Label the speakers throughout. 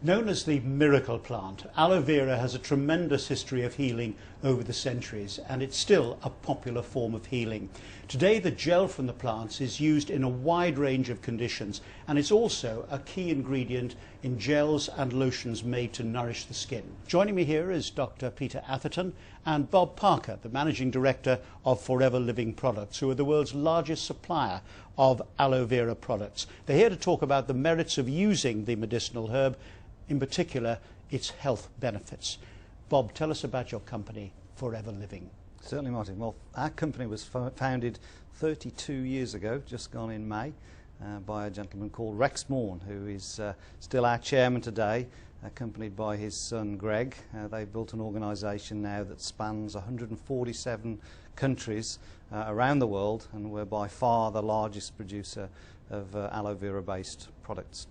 Speaker 1: Known as the miracle plant, aloe vera has a tremendous history of healing over the centuries, and it's still a popular form of healing. Today, the gel from the plants is used in a wide range of conditions, and it's also a key ingredient in gels and lotions made to nourish the skin. Joining me here is Dr. Peter Atherton and Bob Parker, the Managing Director of Forever Living Products, who are the world's largest supplier of aloe vera products. They're here to talk about the merits of using the medicinal herb, in particular its health benefits. Bob, tell us about your company, Forever Living.
Speaker 2: Certainly, Martin. Well, our company was founded 32 years ago, just gone in May, by a gentleman called Rex Morn, who is still our chairman today, accompanied by his son Greg. They've built an organisation now that spans 147 countries around the world, and we're by far the largest producer of aloe vera based products.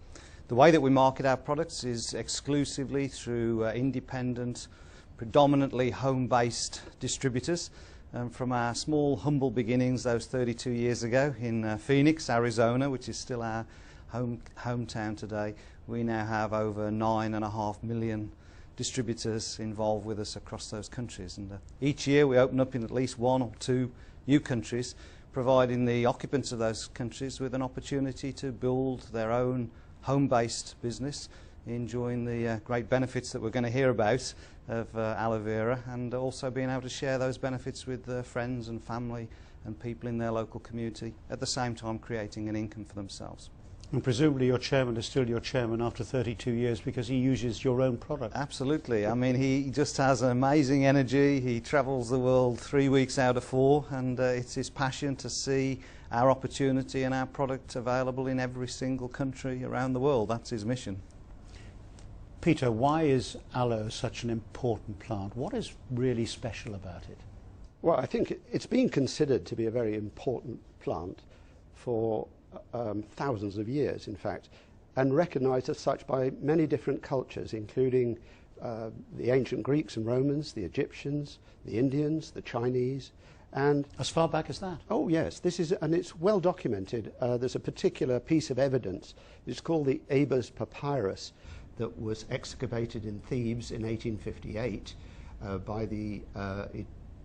Speaker 2: The way that we market our products is exclusively through independent, predominantly home-based distributors. From our small, humble beginnings those 32 years ago in Phoenix, Arizona, which is still our hometown today, we now have over 9.5 million distributors involved with us across those countries. And each year we open up in at least one or two new countries, providing the occupants of those countries with an opportunity to build their own home-based business, enjoying the great benefits that we're going to hear about of aloe vera, and also being able to share those benefits with friends and family and people in their local community, at the same time creating an income for themselves.
Speaker 1: And presumably your chairman is still your chairman after 32 years because he uses your own product.
Speaker 2: Absolutely. I mean, he just has an amazing energy. He travels the world 3 weeks out of 4, and it's his passion to see our opportunity and our product available in every single country around the world. That's his mission.
Speaker 1: Peter, why is aloe such an important plant? What is really special about it?
Speaker 3: Well, I think it's been considered to be a very important plant for thousands of years, in fact, and recognised as such by many different cultures, including the ancient Greeks and Romans, the Egyptians, the Indians, the Chinese, and
Speaker 1: as far back as that?
Speaker 3: Oh yes, and it's well documented. There's a particular piece of evidence. It's called the Ebers Papyrus, that was excavated in Thebes in 1858 by the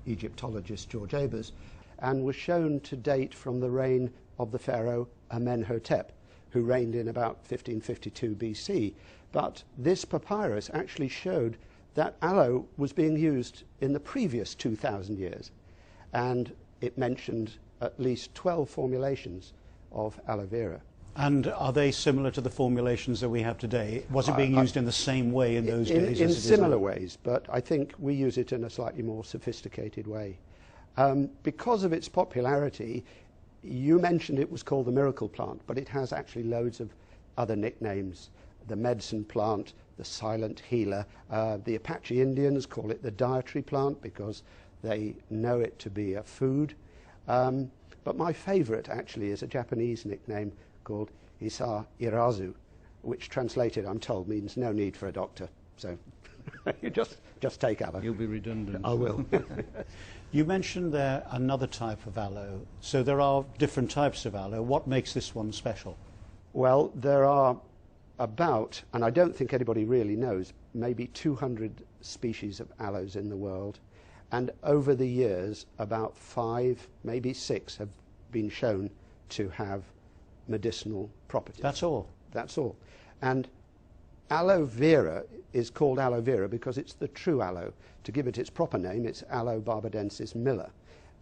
Speaker 3: Egyptologist George Ebers, and was shown to date from the reign of the pharaoh Amenhotep, who reigned in about 1552 BC. But this papyrus actually showed that aloe was being used in the previous 2,000 years, and it mentioned at least 12 formulations of aloe vera.
Speaker 1: And are they similar to the formulations that we have today? Was it being used in the same way in those days?
Speaker 3: In similar ways, but I think we use it in a slightly more sophisticated way. Because of its popularity, you mentioned it was called the miracle plant, but it has actually loads of other nicknames. The medicine plant, the silent healer. The Apache Indians call it the dietary plant because they know it to be a food. But my favorite actually is a Japanese nickname called Isa Irazu, which translated, I'm told, means no need for a doctor. So you just take aloe.
Speaker 2: You'll be redundant.
Speaker 3: I will.
Speaker 1: You mentioned there another type of aloe. So there are different types of aloe. What makes this one special?
Speaker 3: Well, there are about, and I don't think anybody really knows, maybe 200 species of aloes in the world. And over the years, about 5, maybe 6 have been shown to have medicinal properties.
Speaker 1: That's all?
Speaker 3: That's all. And aloe vera is called aloe vera because it's the true aloe. To give it its proper name, it's Aloe barbadensis Miller,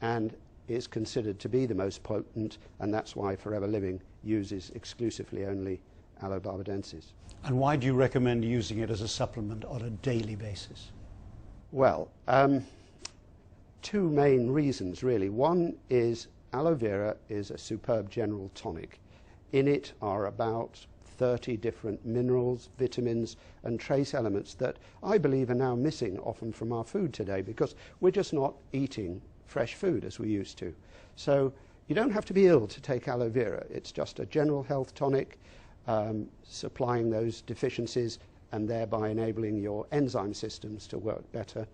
Speaker 3: and is considered to be the most potent, and that's why Forever Living uses exclusively only Aloe barbadensis.
Speaker 1: And why do you recommend using it as a supplement on a daily basis?
Speaker 3: Well, 2 main reasons really. One is aloe vera is a superb general tonic. In it are about 30 different minerals, vitamins and trace elements that I believe are now missing often from our food today because we're just not eating fresh food as we used to. So you don't have to be ill to take aloe vera. It's just a general health tonic, supplying those deficiencies and thereby enabling your enzyme systems to work better.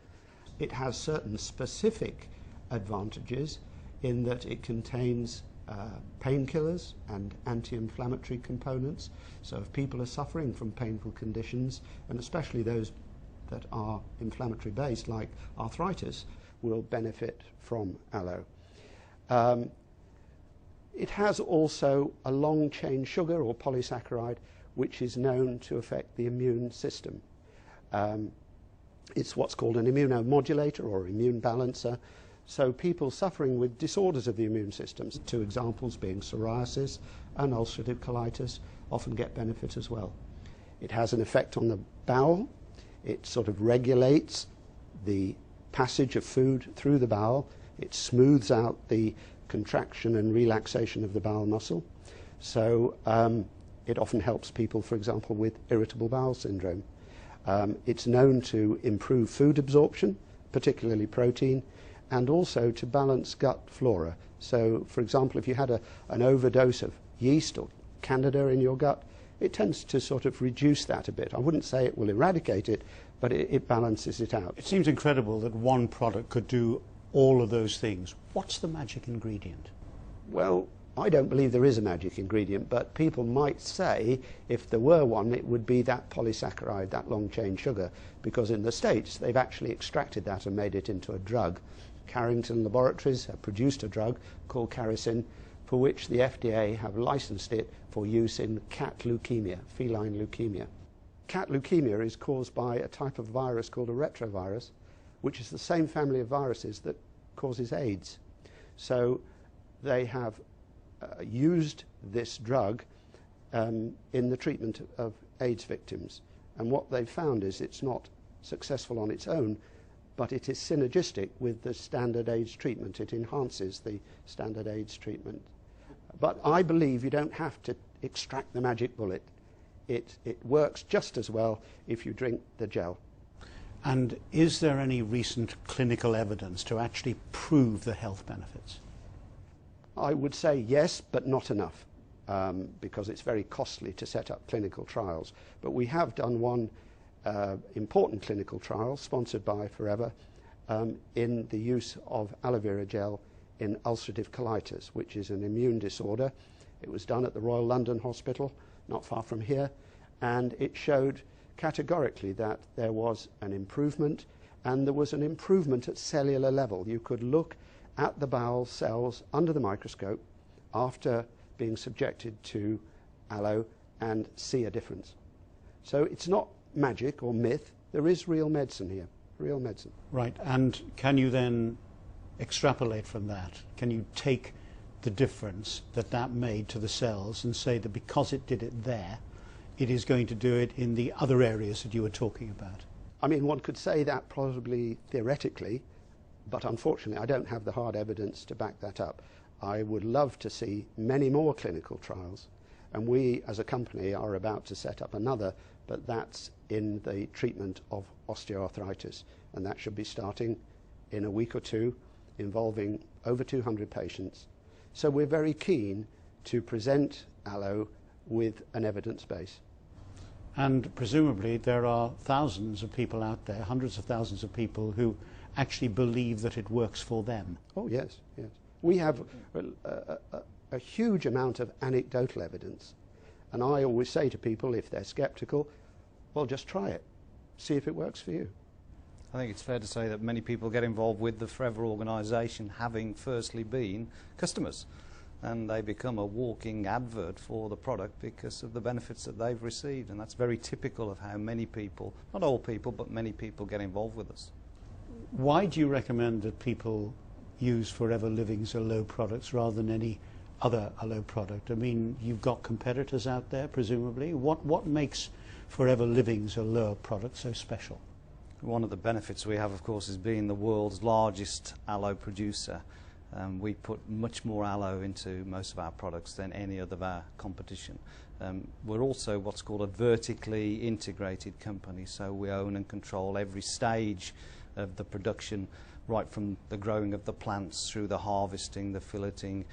Speaker 3: It has certain specific advantages in that it contains painkillers and anti-inflammatory components. So if people are suffering from painful conditions, and especially those that are inflammatory based like arthritis, will benefit from aloe. It has also a long chain sugar or polysaccharide which is known to affect the immune system. It's what's called an immunomodulator or immune balancer. So people suffering with disorders of the immune systems, two examples being psoriasis and ulcerative colitis, often get benefit as well. It has an effect on the bowel. It sort of regulates the passage of food through the bowel. It smooths out the contraction and relaxation of the bowel muscle. So it often helps people, for example, with irritable bowel syndrome. It's known to improve food absorption, particularly protein, and also to balance gut flora. So, for example, if you had an overdose of yeast or candida in your gut, it tends to sort of reduce that a bit. I wouldn't say it will eradicate it, but it balances it out.
Speaker 1: It seems incredible that one product could do all of those things. What's the magic ingredient?
Speaker 3: Well, I don't believe there is a magic ingredient, but people might say if there were one, it would be that polysaccharide, that long-chain sugar, because in the States they've actually extracted that and made it into a drug. Carrington Laboratories have produced a drug called Caricin, for which the FDA have licensed it for use in cat leukemia, feline leukemia. Cat leukemia is caused by a type of virus called a retrovirus, which is the same family of viruses that causes AIDS. So they have used this drug in the treatment of AIDS victims. And what they've found is it's not successful on its own, but it is synergistic with the standard AIDS treatment. It enhances the standard AIDS treatment. But I believe you don't have to extract the magic bullet. It works just as well if you drink the gel.
Speaker 1: And is there any recent clinical evidence to actually prove the health benefits?
Speaker 3: I would say yes, but not enough, because it's very costly to set up clinical trials. But we have done one important clinical trial sponsored by Forever in the use of aloe vera gel in ulcerative colitis, which is an immune disorder. It was done at the Royal London Hospital, not far from here, and it showed categorically that there was an improvement, and there was an improvement at cellular level. You could look at the bowel cells under the microscope after being subjected to aloe and see a difference. So it's not magic or myth. There is real medicine here, real medicine.
Speaker 1: Right, and can you then extrapolate from that? Can you take the difference that made to the cells and say that because it did it there, it is going to do it in the other areas that you were talking about?
Speaker 3: I mean, one could say that probably theoretically, but unfortunately I don't have the hard evidence to back that up. I would love to see many more clinical trials, and we as a company are about to set up another, but that's in the treatment of osteoarthritis, and that should be starting in a week or two, involving over 200 patients. So we're very keen to present aloe with an evidence base.
Speaker 1: And presumably there are thousands of people out there, hundreds of thousands of people who actually believe that it works for them.
Speaker 3: Oh yes, yes. We have a huge amount of anecdotal evidence, and I always say to people, if they're skeptical, well, just try it, see if it works for you.
Speaker 2: I think it's fair to say that many people get involved with the Forever organisation having firstly been customers, and they become a walking advert for the product because of the benefits that they've received, and that's very typical of how many people, not all people, but many people get involved with us.
Speaker 1: Why do you recommend that people use Forever Living's aloe products rather than any other aloe product? I mean, you've got competitors out there, presumably. What makes Forever Living's aloe product so special?
Speaker 2: One of the benefits we have, of course, is being the world's largest aloe producer. We put much more aloe into most of our products than any other of our competition. We're also what's called a vertically integrated company, so we own and control every stage of the production, right from the growing of the plants through the harvesting, the filleting.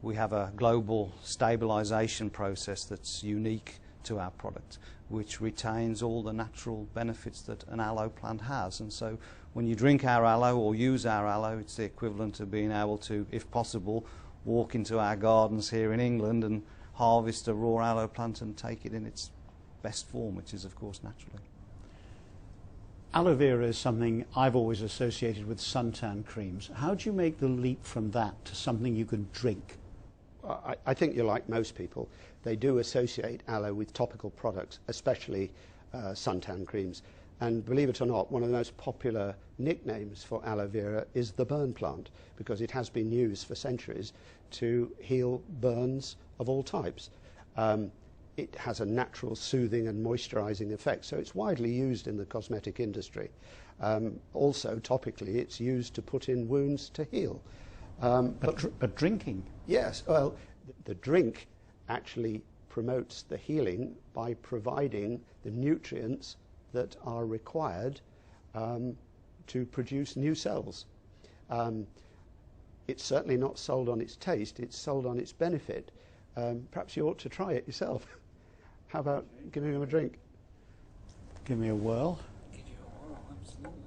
Speaker 2: We have a global stabilisation process that's unique to our product, which retains all the natural benefits that an aloe plant has. And so when you drink our aloe or use our aloe, it's the equivalent of being able to, if possible, walk into our gardens here in England and harvest a raw aloe plant and take it in its best form, which is of course naturally.
Speaker 1: Aloe vera is something I've always associated with suntan creams. How do you make the leap from that to something you can drink?
Speaker 3: I think you're like most people. They do associate aloe with topical products, especially suntan creams. And believe it or not, one of the most popular nicknames for aloe vera is the burn plant, because it has been used for centuries to heal burns of all types. It has a natural soothing and moisturizing effect, so it's widely used in the cosmetic industry. Also, topically, it's used to put in wounds to heal.
Speaker 1: But drinking?
Speaker 3: Yes, well, the drink actually promotes the healing by providing the nutrients that are required to produce new cells. It's certainly not sold on its taste, it's sold on its benefit. Perhaps you ought to try it yourself. How about giving him a drink?
Speaker 1: Give me a whirl.
Speaker 4: Give you a whirl, absolutely.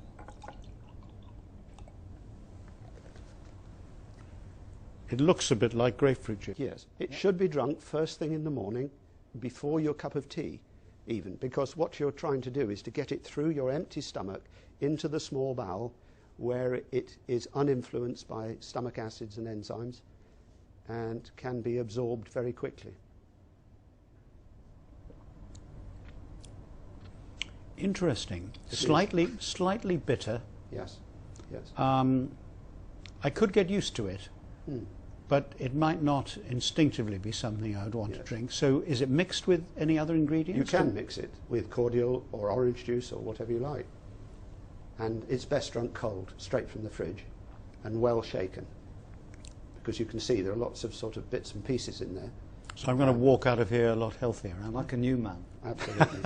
Speaker 1: It looks a bit like grapefruit juice.
Speaker 3: Yes, it should be drunk first thing in the morning, before your cup of tea even, because what you're trying to do is to get it through your empty stomach into the small bowel, where it is uninfluenced by stomach acids and enzymes and can be absorbed very quickly.
Speaker 1: Interesting. Slightly bitter.
Speaker 3: Yes, yes.
Speaker 1: I could get used to it,
Speaker 3: Hmm.
Speaker 1: but it might not instinctively be something I would want to
Speaker 3: Yes.
Speaker 1: drink. So is it mixed with any other ingredients?
Speaker 3: You can mix it with cordial or orange juice or whatever you like. And it's best drunk cold, straight from the fridge, and well shaken. Because you can see there are lots of sort of bits and pieces in there.
Speaker 1: So I'm going to walk out of here a lot healthier, am I?
Speaker 2: Like a new man.
Speaker 3: Absolutely.